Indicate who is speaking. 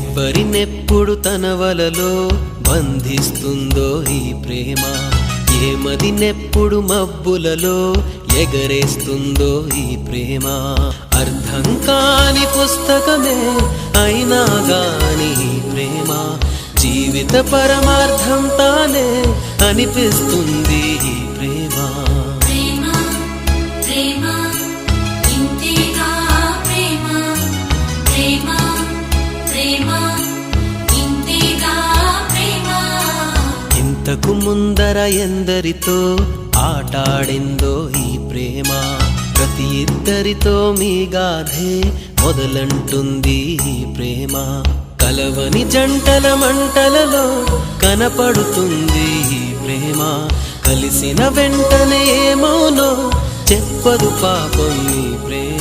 Speaker 1: ఎవ్వరినెప్పుడు తన వలలో బంధిస్తుందో ఈ ప్రేమ, ఏమదినెప్పుడు మబ్బులలో ఎగరేస్తుందో ఈ ప్రేమ. అర్థం కాని పుస్తకమే అయినా గాని ఈ ప్రేమ జీవిత పరమార్థం తానే అనిపిస్తుంది ఈ ప్రేమ. ఇంతకు ముందర ఎందరితో ఆటాడిందో ఈ ప్రేమ, ప్రతి ఇద్దరితో మీ గాథే మొదలంటుంది ఈ ప్రేమ. కలవని జంటల మంటలలో కనపడుతుంది ఈ ప్రేమ, కలిసిన వెంటనే ఏమోనో చెప్పదు పాపం ఈ ప్రేమ.